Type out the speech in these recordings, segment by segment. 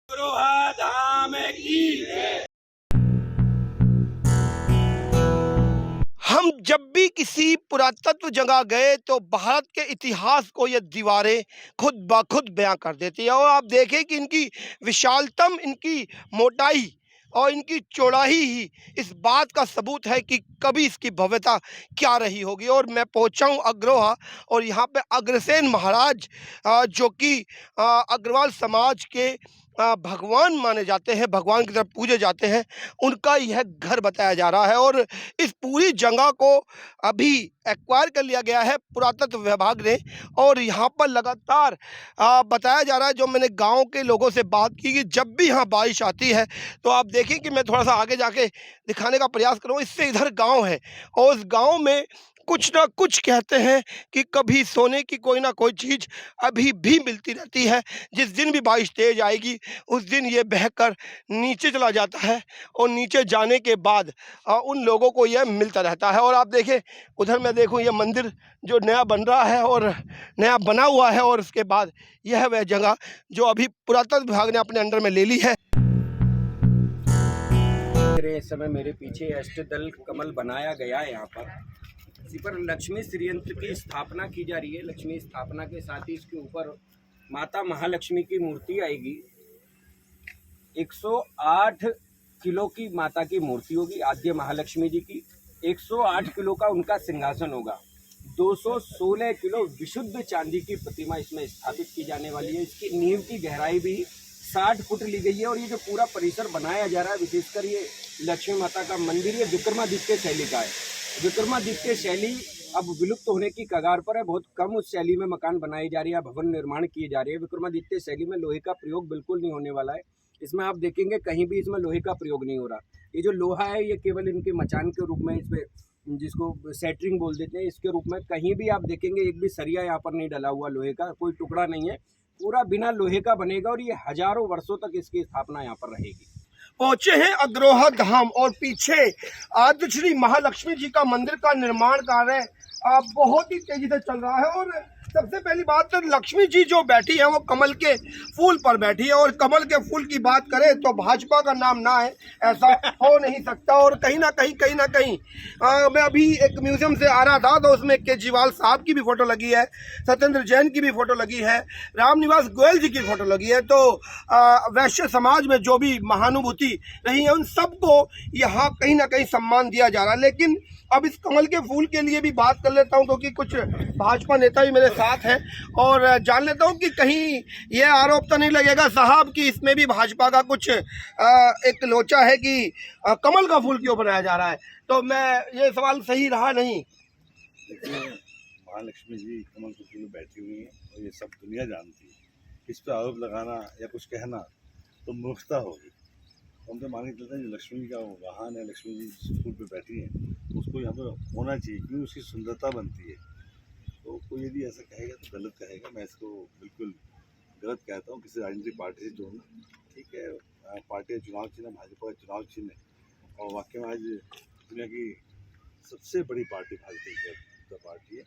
अग्रोहा धाम की। हम जब भी किसी पुरातत्व जगह गए तो भारत के इतिहास को ये दीवारें खुद ब खुद बयां कर देती है। और आप देखें कि इनकी विशालतम, इनकी मोटाई और इनकी चौड़ाई ही इस बात का सबूत है कि कभी इसकी भव्यता क्या रही होगी। और मैं पहुंचा हूं अग्रोहा, और यहाँ पे अग्रसेन महाराज जो कि अग्रवाल समाज के भगवान माने जाते हैं, भगवान की तरफ पूजे जाते हैं, उनका यह घर बताया जा रहा है। और इस पूरी जगह को अभी एक्वायर कर लिया गया है पुरातत्व विभाग ने। और यहाँ पर लगातार बताया जा रहा है, जो मैंने गांव के लोगों से बात की, कि जब भी यहाँ बारिश आती है तो आप देखें कि मैं थोड़ा सा आगे जाके दिखाने का प्रयास करूँ। इससे इधर गांव है और उस गांव में कुछ ना कुछ कहते हैं कि कभी सोने की कोई ना कोई चीज़ अभी भी मिलती रहती है। जिस दिन भी बारिश तेज आएगी उस दिन ये बहकर नीचे चला जाता है, और नीचे जाने के बाद उन लोगों को यह मिलता रहता है। और आप देखें उधर मैं देखूं, ये मंदिर जो नया बन रहा है और नया बना हुआ है, और उसके बाद यह वह जगह जो अभी पुरातत्व विभाग ने अपने अंडर में ले ली है। इस समय मेरे पीछे अष्टदल कमल बनाया गया है। यहाँ पर इसी पर लक्ष्मी श्रीयंत्र की स्थापना की जा रही है। लक्ष्मी स्थापना के साथ ही इसके ऊपर माता महालक्ष्मी की मूर्ति आएगी। 108 किलो की माता की मूर्ति होगी, आद्य महालक्ष्मी जी की। 108 किलो का उनका सिंहासन होगा। 216 किलो विशुद्ध चांदी की प्रतिमा इसमें स्थापित की जाने वाली है। इसकी नींव की गहराई भी 60 फुट ली गई है। और ये जो पूरा परिसर बनाया जा रहा है, विशेषकर ये लक्ष्मी माता का मंदिर, ये विक्रमादित्य शैली का है। विक्रमादित्य शैली अब विलुप्त होने की कगार पर है। बहुत कम उस शैली में मकान बनाए जा रहे हैं, भवन निर्माण किए जा रहे हैं। विक्रमादित्य शैली में लोहे का प्रयोग बिल्कुल नहीं होने वाला है। इसमें आप देखेंगे कहीं भी इसमें लोहे का प्रयोग नहीं हो रहा। ये जो लोहा है ये केवल इनके मचान के रूप में, इसमें जिसको सेटरिंग बोल देते हैं, इसके रूप में कहीं भी आप देखेंगे एक भी सरिया यहाँ पर नहीं डला हुआ, लोहे का कोई टुकड़ा नहीं है, पूरा बिना लोहे का बनेगा। और ये हजारों वर्षों तक इसकी स्थापना यहाँ पर रहेगी। पहुंचे हैं अग्रोहा धाम, और पीछे आद्य श्री महालक्ष्मी जी का मंदिर का निर्माण कार्य बहुत ही तेजी से चल रहा है। और सबसे पहली बात तो लक्ष्मी जी जो बैठी है वो कमल के फूल पर बैठी है। और कमल के फूल की बात करें तो भाजपा का नाम ना है ऐसा हो नहीं सकता। और कहीं ना कहीं मैं अभी एक म्यूजियम से आ रहा था तो उसमें केजरीवाल साहब की भी फोटो लगी है, सत्येंद्र जैन की भी फोटो लगी है, रामनिवास गोयल जी की फोटो लगी है। तो वैश्य समाज में जो भी महानुभूति रही है उन सबको यहाँ कहीं ना कहीं सम्मान दिया जा रहा है। लेकिन अब इस कमल के फूल के लिए भी बात कर लेता हूं, क्योंकि कुछ भाजपा नेता भी मेरे साथ हैं, और जान लेता हूं कि कहीं यह आरोप तो नहीं लगेगा साहब कि इसमें भी भाजपा का कुछ एक लोचा है कि कमल का फूल क्यों बनाया जा रहा है। तो मैं ये सवाल सही रहा नहीं? महालक्ष्मी जी कमल के फूल में बैठी हुई हैं और ये सब दुनिया जानती है। इस पर आरोप लगाना या कुछ कहना तो मूर्खता होगी। हम तो मान के चलते हैं जो लक्ष्मी जी का वाहन है, लक्ष्मी जी जिस फूल पे बैठी हैं उसको यहाँ पर होना चाहिए, क्योंकि उसकी सुंदरता बनती है। तो कोई यदि ऐसा कहेगा तो गलत कहेगा। मैं इसको बिल्कुल गलत कहता हूँ। किसी राजनीतिक पार्टी से जोड़ना ठीक है, पार्टी चुनाव चिन्ह, भाजपा का चुनाव चिन्ह है, और वाकई में आज दुनिया की सबसे बड़ी पार्टी भारतीय जनता पार्टी है।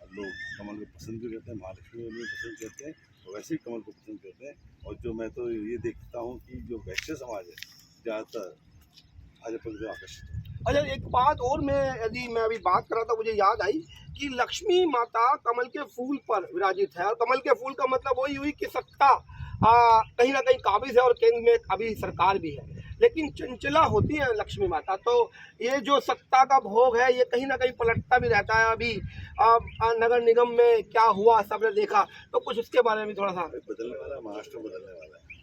और लोग कमल को पसंद भी करते हैं, महालक्ष्मी को भी पसंद करते हैं, और वैसे ही कमल को पसंद करते हैं। और जो मैं तो ये देखता हूँ कि जो वैश्य समाज है ज़्यादातर भाजपा की तरफ आकर्षित है। अच्छा, एक बात और मैं अभी बात कर रहा था, मुझे याद आई कि लक्ष्मी माता कमल के फूल पर विराजित है। और कमल के फूल का मतलब वही हुई कि सत्ता कहीं ना कहीं काबिज है और केंद्र में अभी सरकार भी है। लेकिन चंचला होती है लक्ष्मी माता, तो ये जो सत्ता का भोग है ये कहीं ना कहीं पलटता भी रहता है। अभी नगर निगम में क्या हुआ सबने देखा, तो कुछ उसके बारे में थोड़ा सा। बदलने वाला है, महाराष्ट्र बदलने वाला है।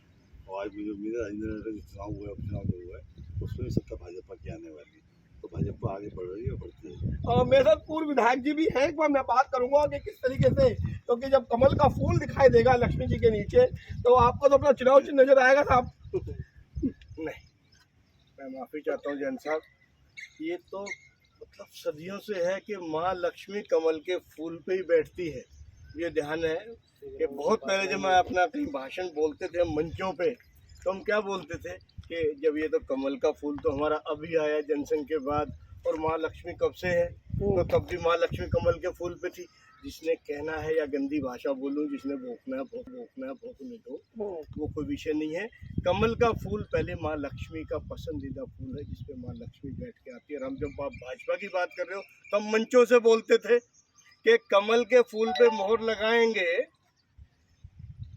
और आज मुझे उम्मीद है राजेंद्र नगर चुनाव हुआ है, उपचुनाव जो हुआ है उसमें भी सत्ता भाजपा की आने वाली है। तो भाजपा आगे बढ़ रही है और बढ़ती है। मेरे साथ पूर्व विधायक जी भी हैं, एक बार मैं बात करूंगा कि किस तरीके से, क्योंकि जब कमल का फूल दिखाई देगा लक्ष्मी जी के नीचे तो आपको तो अपना चुनाव चिन्ह नजर आएगा साहब। नहीं, मैं माफ़ी चाहता हूँ जैन साहब। ये तो मतलब सदियों से है कि माँ लक्ष्मी कमल के फूल पे ही बैठती है। ये ध्यान है कि बहुत पहले जब मैं अपना कहीं भाषण बोलते थे मंचों पे, तो हम क्या बोलते थे कि जब ये तो कमल का फूल तो हमारा अभी आया जनसंघ के बाद, और माँ लक्ष्मी कब से है, तो तब भी माँ लक्ष्मी कमल के फूल पे थी। जिसने कहना है या गंदी भाषा बोलूं, जिसने भोंकना है भोंकने दो, वो कोई विषय नहीं है। कमल का फूल पहले माँ लक्ष्मी का पसंदीदा फूल है, जिसपे माँ लक्ष्मी बैठ के आती है। और हम जब आप भाजपा की बात कर रहे हो तो हम मंचों से बोलते थे कि कमल के फूल पे मोहर लगाएंगे,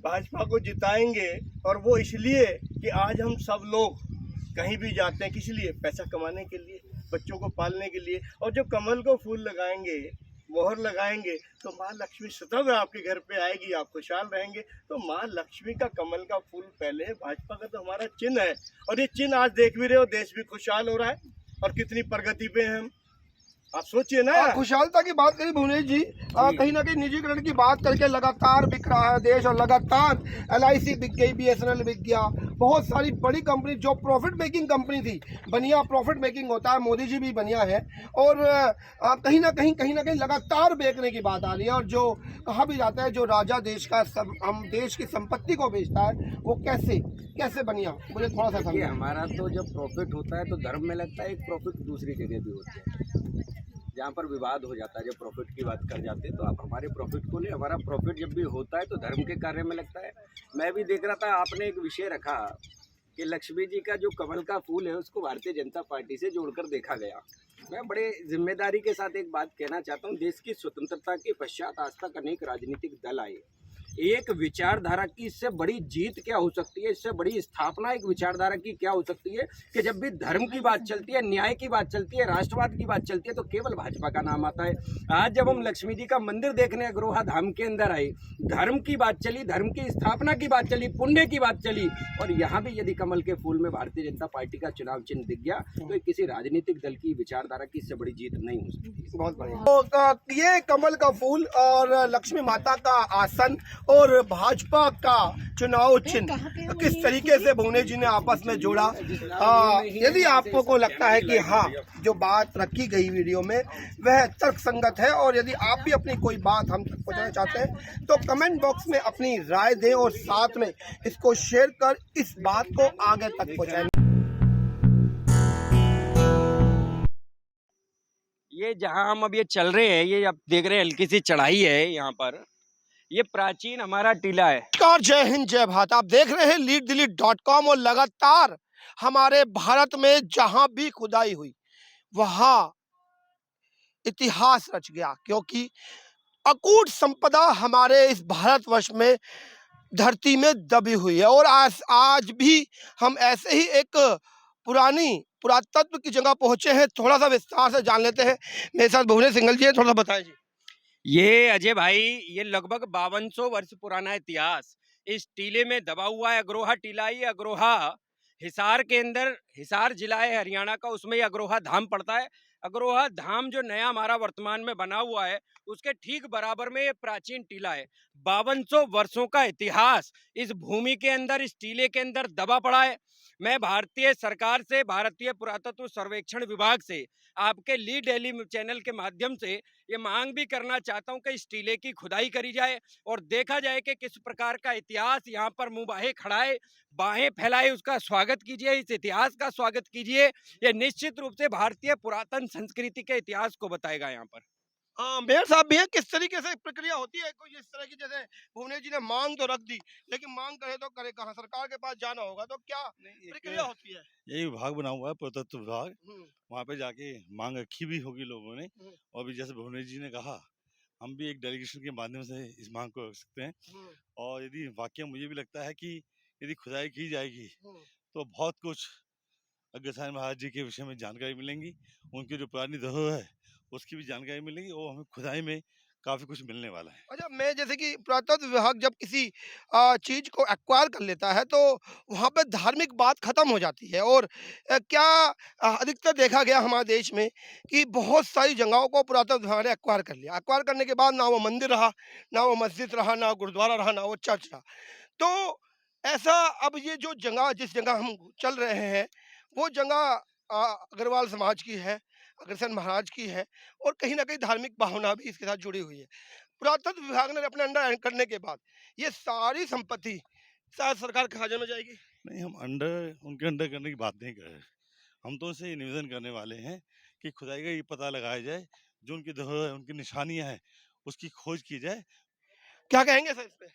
भाजपा को जिताएंगे। और वो इसलिए कि आज हम सब लोग कहीं भी जाते हैं, किस लिए? पैसा कमाने के लिए, बच्चों को पालने के लिए। और जब कमल को फूल लगाएंगे, मोहर लगाएंगे, तो माँ लक्ष्मी स्वतः आपके घर पे आएगी, आप खुशहाल रहेंगे। तो माँ लक्ष्मी का कमल का फूल पहले है, भाजपा का तो हमारा चिन्ह है। और ये चिन्ह आज देख भी रहे हो, देश भी खुशहाल हो रहा है और कितनी प्रगति पे हैं हम। आप सोचिए ना। खुशहालता की बात करी भुवनेश जी, कहीं ना कहीं निजीकरण की बात करके लगातार बिक रहा है देश, और लगातार LIC बिक गई, BSNL बिक गया, बहुत सारी बड़ी कंपनी जो प्रॉफिट मेकिंग कंपनी थी, बनिया प्रॉफिट मेकिंग होता है, मोदी जी भी बनिया है। और कहीं ना कहीं लगातार बेचने की बात आ रही है। और जो कहा भी जाता है, जो राजा देश का हम देश की संपत्ति को बेचता है, वो कैसे बनिया, मुझे थोड़ा सा ये समझाइए। हमारा तो जब प्रॉफिट होता है तो धर्म में लगता है, एक प्रॉफिट दूसरी जगह भी होता है जहाँ पर विवाद हो जाता है। जब प्रॉफिट की बात कर जाते हैं तो आप हमारे प्रॉफिट को ले, हमारा प्रॉफिट जब भी होता है तो धर्म के कार्य में लगता है। मैं भी देख रहा था, आपने एक विषय रखा कि लक्ष्मी जी का जो कमल का फूल है उसको भारतीय जनता पार्टी से जोड़कर देखा गया। मैं बड़े जिम्मेदारी के साथ एक बात कहना चाहता हूँ, देश की स्वतंत्रता के पश्चात आज तक अनेक राजनीतिक दल आए। एक विचारधारा की इससे बड़ी जीत क्या हो सकती है, इससे बड़ी स्थापना एक विचारधारा की क्या हो सकती है कि जब भी धर्म की बात चलती है, न्याय की बात चलती है, राष्ट्रवाद की बात चलती है तो केवल भाजपा का नाम आता है। आज जब हम लक्ष्मी जी का मंदिर देखने अग्रोहा धाम के अंदर आए, धर्म की बात चली, धर्म की स्थापना की बात चली, पुण्य की बात चली, और यहाँ भी यदि कमल के फूल में भारतीय जनता पार्टी का चुनाव चिन्ह दिख गया तो किसी राजनीतिक दल की विचारधारा की इससे बड़ी जीत नहीं हो सकती। बहुत बढ़िया। तो ये कमल का फूल और लक्ष्मी माता का आसन और भाजपा का चुनाव चिन्ह किस तरीके से भुवनेश जी ने आपस में जोड़ा, यदि आपको को लगता है कि हाँ, जो बात रखी गई वीडियो में वह तर्क संगत है, और यदि आप भी अपनी कोई बात हम तक पहुंचाना चाहते हैं तो कमेंट बॉक्स में अपनी राय दें और साथ में इसको शेयर कर इस बात को आगे तक पहुंचाएं। ये जहाँ हम अब ये चल रहे हैं, ये आप देख रहे हैं हल्की सी चढ़ाई है यहाँ पर, ये प्राचीन हमारा टीला है। नमस्कार, जय हिंद, जय भारत। आप देख रहे हैं leaddilit.com, और लगातार हमारे भारत में जहां भी खुदाई हुई वहां इतिहास रच गया, क्योंकि अकूट संपदा हमारे इस भारतवर्ष में धरती में दबी हुई है। और आज भी हम ऐसे ही एक पुरातत्व की जगह पहुंचे हैं। थोड़ा सा विस्तार से जान लेते हैं। मेरे साथ भुवनेश सिंघल जी है, थोड़ा सा बताएं जी। ये अजय भाई, ये लगभग 5200 वर्ष पुराना इतिहास इस टीले में दबा हुआ है। अग्रोहा टीला, ये अग्रोहा हिसार के अंदर, हिसार जिला है हरियाणा का, उसमें ये अग्रोहा धाम पड़ता है। अग्रोहा धाम जो नया हमारा वर्तमान में बना हुआ है उसके ठीक बराबर में ये प्राचीन टीला है। 5200 वर्षों का इतिहास इस भूमि के अंदर, इस टीले के अंदर दबा पड़ा है। मैं भारतीय सरकार से, भारतीय पुरातत्व सर्वेक्षण विभाग से, आपके लीड डेली चैनल के माध्यम से ये मांग भी करना चाहता हूं कि इस टीले की खुदाई करी जाए और देखा जाए कि किस प्रकार का इतिहास यहाँ पर मुंह खड़ा है, बाहें फैलाए उसका स्वागत कीजिए, इस इतिहास का स्वागत कीजिए। ये निश्चित रूप से भारतीय पुरातन संस्कृति के इतिहास को बताएगा यहाँ पर। मेयर साहब भी हैं, किस तरीके से प्रक्रिया होती है कोई इस तरह की? जैसे भुवनेश जी ने मांग तो रख दी, लेकिन मांग करे तो करे कहाँ? सरकार के पास जाना होगा, तो क्या प्रक्रिया होती है? यही विभाग बना हुआ है, पुरातत्व विभाग, वहाँ पे जाके मांग रखी भी होगी लोगों ने। और भी जैसे भुवनेश जी ने कहा, हम भी एक डेलीगेशन के माध्यम से इस मांग को रख सकते हैं। और यदि वाकई मुझे भी लगता है कि यदि खुदाई की जाएगी तो बहुत कुछ अग्रसेन महाराज जी के विषय में जानकारी मिलेंगी, उनकी जो पुरानी धरोहर है उसकी भी जानकारी मिलेगी, और हमें खुदाई में काफी कुछ मिलने वाला है। अच्छा, मैं जैसे कि पुरातत्व विभाग जब किसी चीज को एक्वायर कर लेता है तो वहाँ पे धार्मिक बात खत्म हो जाती है। और क्या अधिकतर देखा गया हमारे देश में कि बहुत सारी जगहों को पुरातत्व विभाग ने एक्वायर कर लिया। एक्वायर करने के बाद ना वो मंदिर रहा, ना वो मस्जिद रहा, ना गुरुद्वारा रहा, ना वो चर्च रहा। तो ऐसा अब ये जो जगह, जिस जगह हम चल रहे हैं, वो जगह अग्रवाल समाज की है, अग्रसेन महाराज की है, और कहीं ना कहीं धार्मिक भावना भी इसके साथ जुड़ी हुई है। पुरातत्व विभाग ने अपने अंडर करने के बाद ये सारी संपत्ति शायद सरकार के खजाने में जाएगी। नहीं, हम उनके अंडर करने की बात नहीं कर रहे। हम तो उनसे निवेदन करने वाले हैं कि खुदाई का ये पता लगाया जाए, जो उनकी धरोहर है, उनकी निशानियां हैं, उसकी खोज की जाए। क्या कहेंगे सर इस पे?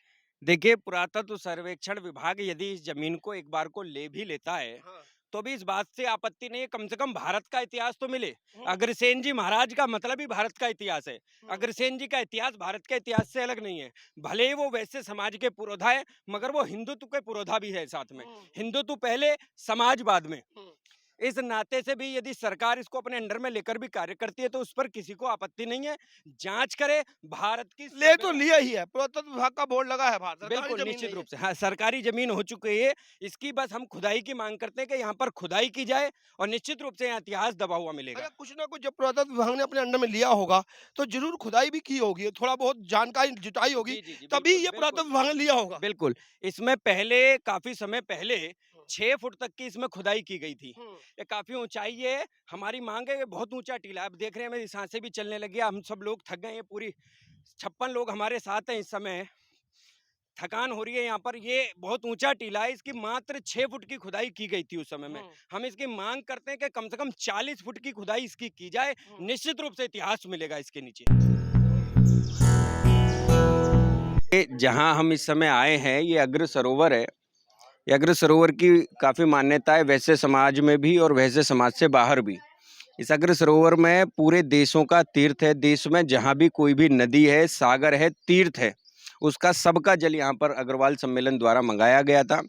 देखिए, पुरातत्व सर्वेक्षण विभाग यदि इस जमीन को एक बार को ले भी लेता है हाँ। तो भी इस बात से आपत्ति नहीं है, कम से कम भारत का इतिहास तो मिले। हम्म। अग्रसेन जी महाराज का मतलब ही भारत का इतिहास है। अग्रसेन जी का इतिहास भारत के इतिहास से अलग नहीं है। भले ही वो वैसे समाज के पुरोधा है, मगर वो हिंदुत्व के पुरोधा भी है साथ में। हिंदुत्व पहले, समाज बाद में। इस नाते से भी यदि सरकार इसको अपने अंडर में लेकर भी कार्य करती है तो उस पर किसी को आपत्ति नहीं है। जांच करे, भारत की ले तो लिया ही है, पुरातत्व विभाग का बोर्ड लगा है, भारत सरकारी बिल्कुल जमीन निश्चित नहीं रूप से, हाँ, सरकारी जमीन हो चुकी है। इसकी बस हम खुदाई की मांग करते हैं कि यहाँ पर खुदाई की जाए और निश्चित रूप से यहाँ इतिहास दबा हुआ है। मिलेगा। अगर कुछ ना कुछ जब पुरातत्व विभाग ने अपने अंडर में लिया होगा तो जरूर खुदाई भी की होगी, थोड़ा बहुत जानकारी जुटाई होगी, जी, जी, जी, तभी बिल्कुल, ये पुरातत्व विभाग ने लिया होगा। बिल्कुल। इसमें पहले, काफी समय पहले 6 फुट तक की इसमें खुदाई की गई थी। ये काफी ऊंचाई है। हमारी मांग है, ये बहुत ऊंचा टीला है। अब देख रहे हैं मेरी सांसें भी चलने लगी है। हम सब लोग थक गए हैं, पूरी 56 लोग हमारे साथ हैं इस समय। थकान हो रही है यहाँ पर। ये बहुत ऊंचा टीला है, इसकी मात्र 6 फुट की खुदाई की गई थी उस समय में। हम इसकी मांग करते हैं कि कम से कम 40 फुट की खुदाई इसकी की जाए। निश्चित रूप से इतिहास मिलेगा इसके नीचे। जहाँ हम इस समय आए हैं, ये अग्र सरोवर है। ये अग्र सरोवर की काफ़ी मान्यता है वैसे समाज में भी और वैसे समाज से बाहर भी। इस अग्र सरोवर में पूरे देशों का तीर्थ है। देश में जहाँ भी कोई भी नदी है, सागर है, तीर्थ है, उसका सबका जल यहाँ पर अग्रवाल सम्मेलन द्वारा मंगाया गया था।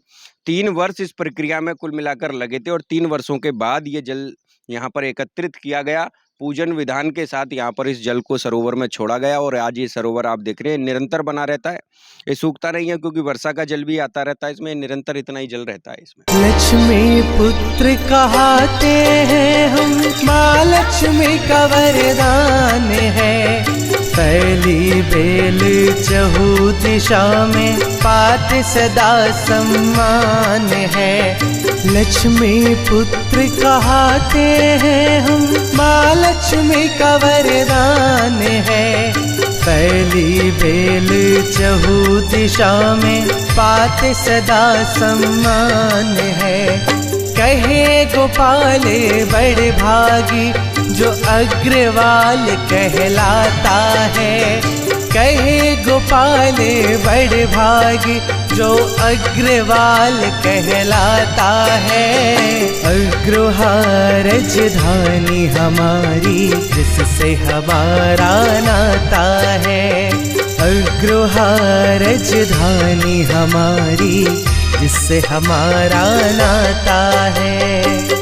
3 वर्ष इस प्रक्रिया में कुल मिलाकर लगे थे और 3 वर्षों के बाद ये जल यहाँ पर एकत्रित किया गया। पूजन विधान के साथ यहाँ पर इस जल को सरोवर में छोड़ा गया और आज ये सरोवर आप देख रहे हैं निरंतर बना रहता है। ये सूखता नहीं है क्योंकि वर्षा का जल भी आता रहता है इसमें, निरंतर इतना ही जल रहता है इसमें। लक्ष्मी पुत्र कहाते हैं हम, माँ लक्ष्मी का वरदान है। फैली बेल चहु दिशा में, पात सदा सम्मान है। लक्ष्मी पुत्र कहाते हैं हम, माँ लक्ष्मी का वरदान है। फैली बेल चहु दिशा में, पात सदा सम्मान है। कहे गोपाले बड़ भागी, जो अग्रवाल कहलाता है। कहे गोपाले बड़ भागी, जो अग्रवाल कहलाता है। अग्रहा राजधानी हमारी, जिससे हमारा नाता है। अग्रहा राजधानी हमारी, जिससे हमारा नाता है।